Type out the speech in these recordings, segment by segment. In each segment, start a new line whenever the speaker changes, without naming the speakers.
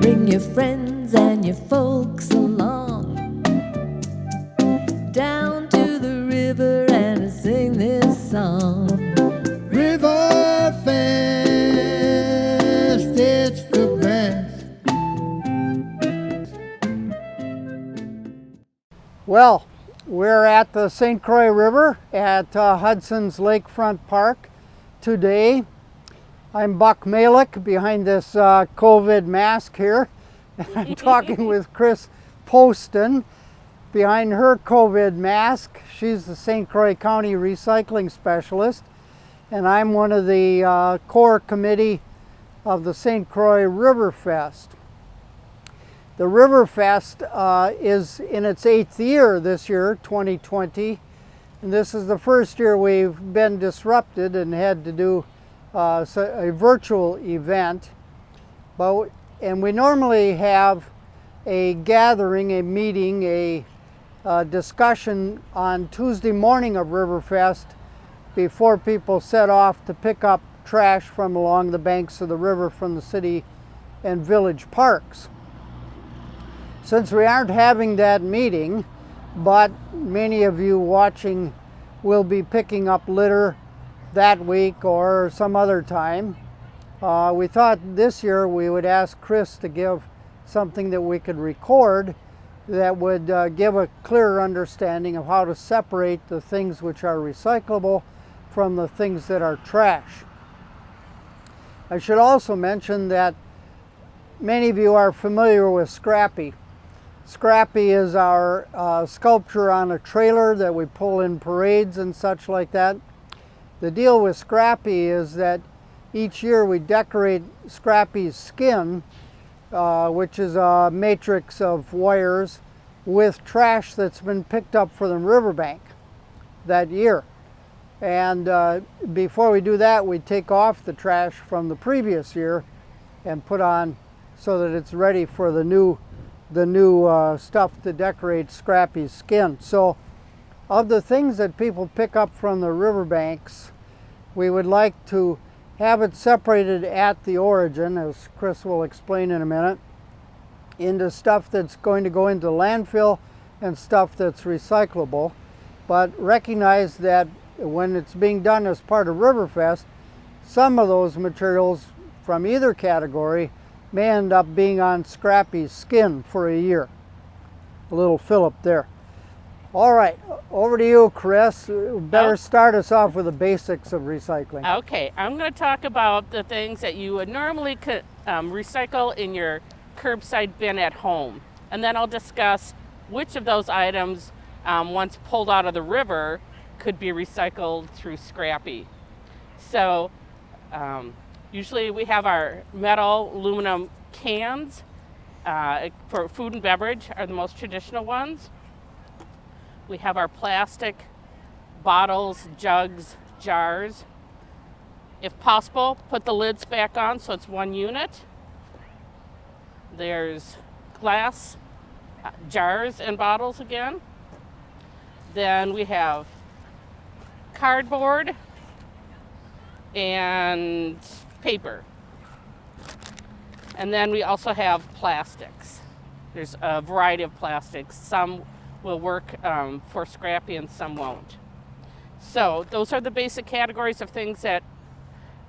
Bring your friends and your folks along down to the river and sing this song.
RiverFest, it's the best.
Well, we're at the St. Croix River at Hudson's Lakefront Park today. I'm Buck Malick behind this COVID mask here. I'm talking with Kris Poston behind her COVID mask. She's the St. Croix County Recycling Specialist, and I'm one of the core committee of the St. Croix RiverFest. The RiverFest is in its 8th year this year, 2020, and this is the first year we've been disrupted and had to do a virtual event. And we normally have a gathering, a meeting, a discussion on Tuesday morning of RiverFest before people set off to pick up trash from along the banks of the river from the city and village parks. Since we aren't having that meeting, but many of you watching will be picking up litter that week or some other time, we thought this year we would ask Kris to give something that we could record that would give a clearer understanding of how to separate the things which are recyclable from the things that are trash. I should also mention that many of you are familiar with Scrappy. Scrappy is our sculpture on a trailer that we pull in parades and such like that. The deal with Scrappy is that each year we decorate Scrappy's skin, which is a matrix of wires, with trash that's been picked up from the riverbank that year. And before we do that, we take off the trash from the previous year and put on so that it's ready for the new stuff to decorate Scrappy's skin. So of the things that people pick up from the riverbanks, we would like to have it separated at the origin, as Kris will explain in a minute, into stuff that's going to go into landfill and stuff that's recyclable. But recognize that when it's being done as part of RiverFest, some of those materials from either category may end up being on Scrappy's skin for a year. A little fill-up there. All right, over to you, Kris. Better start us off with the basics of recycling.
Okay, I'm going to talk about the things that you would normally recycle in your curbside bin at home. And then I'll discuss which of those items, once pulled out of the river, could be recycled through Scrappy. So usually we have our metal, aluminum cans for food and beverage are the most traditional ones. We have our plastic bottles, jugs, jars. If possible, put the lids back on so it's one unit. There's glass jars and bottles again. Then we have cardboard and paper. And then we also have plastics. There's a variety of plastics. Some will work for Scrappy and some won't. So those are the basic categories of things that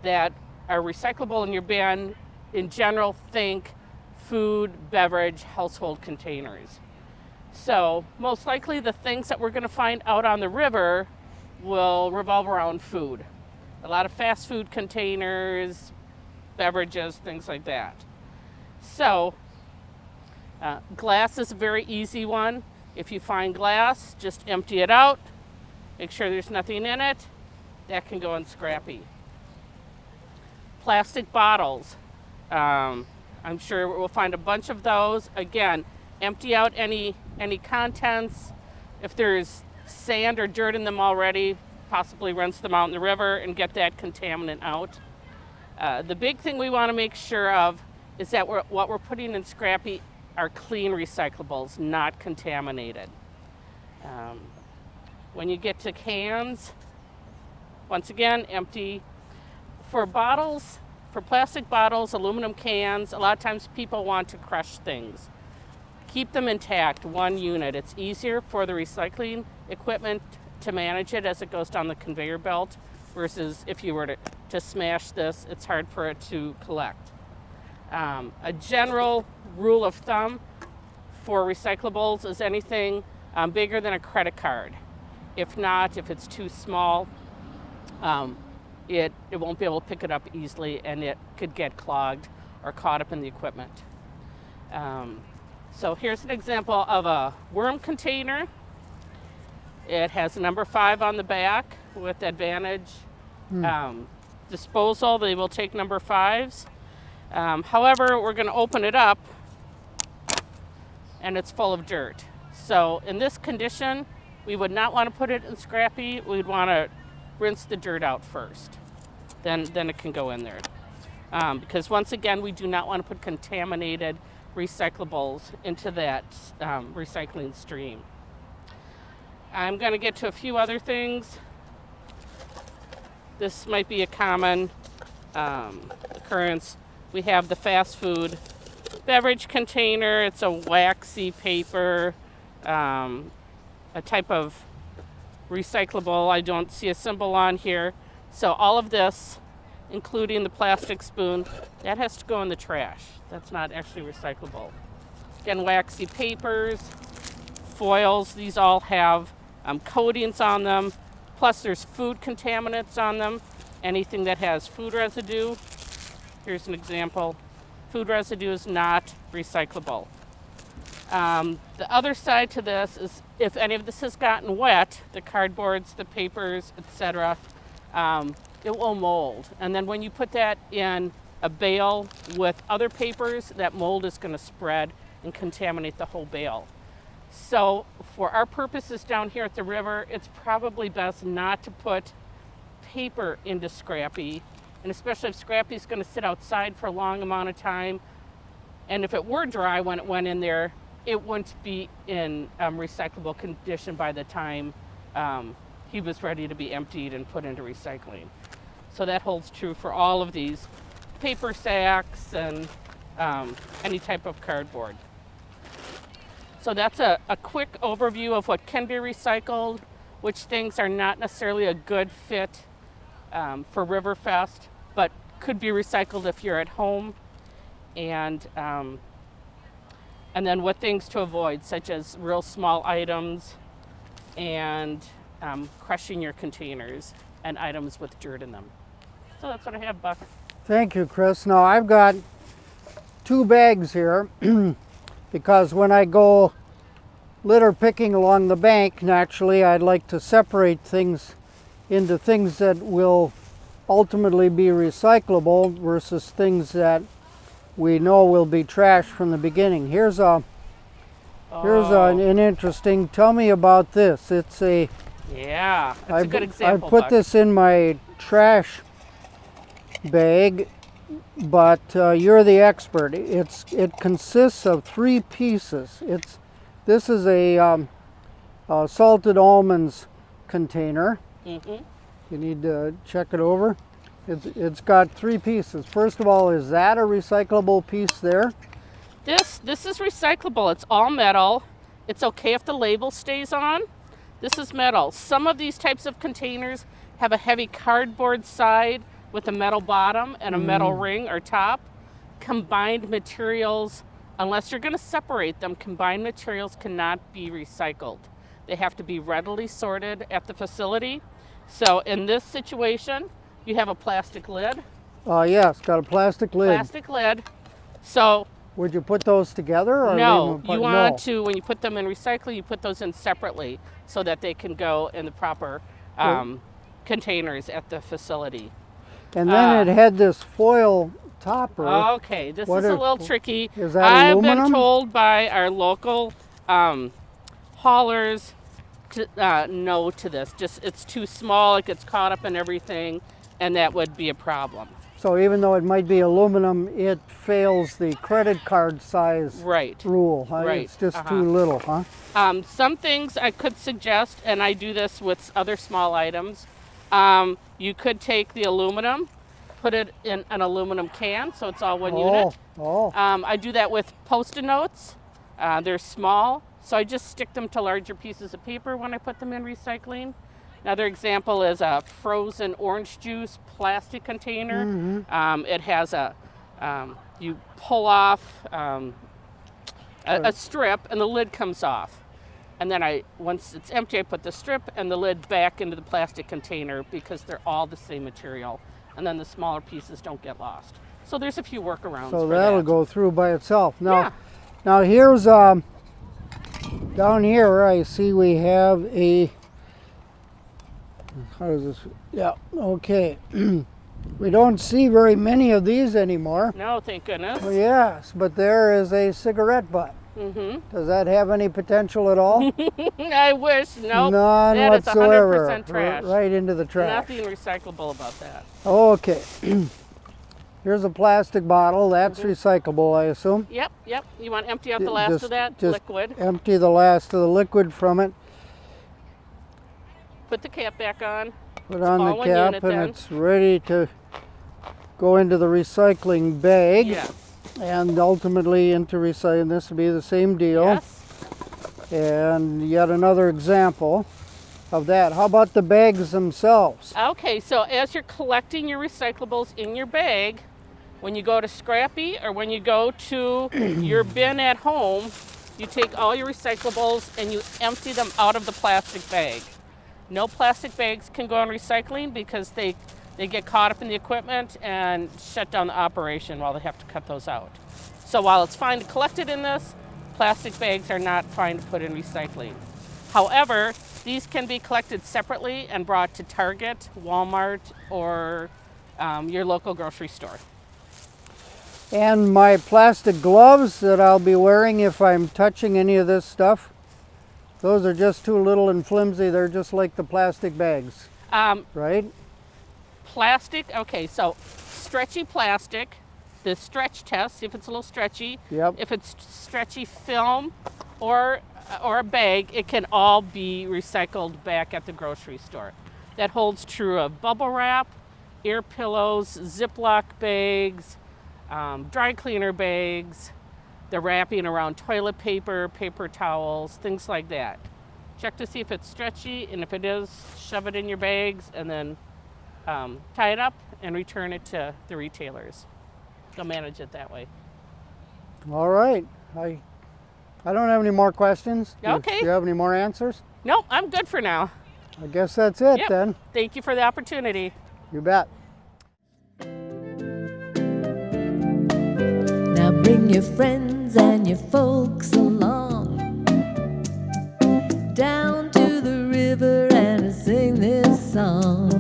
are recyclable in your bin. In general, think food, beverage, household containers. So most likely the things that we're going to find out on the river will revolve around food. A lot of fast food containers, beverages, things like that. So glass is a very easy one. If you find glass, just empty it out. Make sure there's nothing in it. That can go in Scrappy. Plastic bottles. I'm sure we'll find a bunch of those. Again, empty out any contents. If there's sand or dirt in them already, possibly rinse them out in the river and get that contaminant out. The big thing we want to make sure of is that what we're putting in Scrappy are clean recyclables, not contaminated. When you get to cans, once again, empty. For bottles, for plastic bottles, aluminum cans, a lot of times people want to crush things. Keep them intact, one unit. It's easier for the recycling equipment to manage it as it goes down the conveyor belt versus if you were to smash this, it's hard for it to collect. A general rule of thumb for recyclables is anything bigger than a credit card. If not, if it's too small, it won't be able to pick it up easily and it could get clogged or caught up in the equipment. So here's an example of a worm container. It has a number 5 on the back with advantage disposal. They will take number 5s. However, we're going to open it up and it's full of dirt. So in this condition, we would not want to put it in Scrappy. We'd want to rinse the dirt out first. Then it can go in there. Because once again, we do not want to put contaminated recyclables into that recycling stream. I'm going to get to a few other things. This might be a common occurrence. We have the fast food beverage container. It's a waxy paper, a type of recyclable. I don't see a symbol on here. So all of this, including the plastic spoon, that has to go in the trash. That's not actually recyclable. Again, waxy papers, foils, these all have coatings on them. Plus there's food contaminants on them. Anything that has food residue. Here's an example. Food residue is not recyclable. The other side to this is if any of this has gotten wet, the cardboards, the papers, etc., it will mold. And then when you put that in a bale with other papers, that mold is going to spread and contaminate the whole bale. So for our purposes down here at the river, it's probably best not to put paper into Scrappy, and especially if Scrappy is going to sit outside for a long amount of time. And if it were dry when it went in there, it wouldn't be in recyclable condition by the time he was ready to be emptied and put into recycling. So that holds true for all of these paper sacks and any type of cardboard. So that's a quick overview of what can be recycled, which things are not necessarily a good fit for RiverFest, but could be recycled if you're at home, and then what things to avoid, such as real small items and crushing your containers and items with dirt in them. So that's what I have, Buck.
Thank you, Kris. Now I've got 2 bags here because when I go litter picking along the bank, naturally I'd like to separate things into things that will ultimately be recyclable versus things that we know will be trash from the beginning. Here's an interesting. Tell me about this. It's a.
Yeah, that's a good example.
I put
Buck.
this in my trash bag, but you're the expert. It consists of 3 pieces. This is a salted almonds container.
Mm-hmm.
You need to check it over. It's got 3 pieces. First of all, is that a recyclable piece there?
This is recyclable. It's all metal. It's okay if the label stays on. This is metal. Some of these types of containers have a heavy cardboard side with a metal bottom and a metal ring or top. Combined materials, unless you're going to separate them, combined materials cannot be recycled. They have to be readily sorted at the facility. So in this situation, you have a plastic lid.
Yes, got a plastic lid.
Plastic lid. So
would you put those together? Or
no, you want to, when you put them in recycling, you put those in separately so that they can go in the proper containers at the facility.
And then it had this foil topper.
Okay, this is a little tricky.
Is that
I've
aluminum?
been told by our local haulers to no to this. Just it's too small, it gets caught up in everything, and that would be a problem.
So even though it might be aluminum, it fails the credit card size rule. Huh?
Right.
It's just too little, huh?
Some things I could suggest, and I do this with other small items, you could take the aluminum, put it in an aluminum can, so it's all one unit. I do that with Post-it notes. They're small, so I just stick them to larger pieces of paper when I put them in recycling. Another example is a frozen orange juice plastic container. It has a, you pull off a strip and the lid comes off. And then once it's empty, I put the strip and the lid back into the plastic container because they're all the same material. And then the smaller pieces don't get lost. So there's a few workarounds
So
for
that'll
that.
go through by itself. Now,
Yeah.
now here's, down here I see we have a, how does this, yeah, okay. We don't see very many of these anymore.
No, thank goodness.
Oh, yes, but there is a cigarette butt. Does that have any potential at all?
I wish. Nope.
None
that
whatsoever.
is 100% trash.
Right into the trash.
Nothing recyclable about that.
Okay. Here's a plastic bottle. That's recyclable, I assume.
Yep. You want to empty out the last of that
just
liquid.
Empty the last of the liquid from it.
Put the cap back on.
Put
It's
on
all
the
one
cap
unit
and
then.
it's ready to go into the recycling bag.
Yes.
And ultimately into recycling. This will be the same deal.
Yes.
And yet another example of that. How about the bags themselves?
Okay, so as you're collecting your recyclables in your bag, when you go to Scrappy or when you go to your bin at home, you take all your recyclables and you empty them out of the plastic bag. No plastic bags can go in recycling because they get caught up in the equipment and shut down the operation while they have to cut those out. So while it's fine to collect it in this, plastic bags are not fine to put in recycling. However, these can be collected separately and brought to Target, Walmart, or your local grocery store.
And my plastic gloves that I'll be wearing if I'm touching any of this stuff, those are just too little and flimsy. They're just like the plastic bags, right?
Plastic, okay, so stretchy plastic, the stretch test, see if it's a little stretchy.
Yep.
If it's stretchy film or a bag, it can all be recycled back at the grocery store. That holds true of bubble wrap, ear pillows, Ziploc bags, dry cleaner bags, the wrapping around toilet paper, paper towels, things like that. Check to see if it's stretchy, and if it is, shove it in your bags and then tie it up and return it to the retailers. They'll manage it that way.
All right. I don't have any more questions.
Okay.
Do you have any more answers?
Nope, I'm good for now.
I guess that's it
Yep.
then.
Thank you for the opportunity.
You bet.
Now bring your friends and your folks along down to the river and sing this song.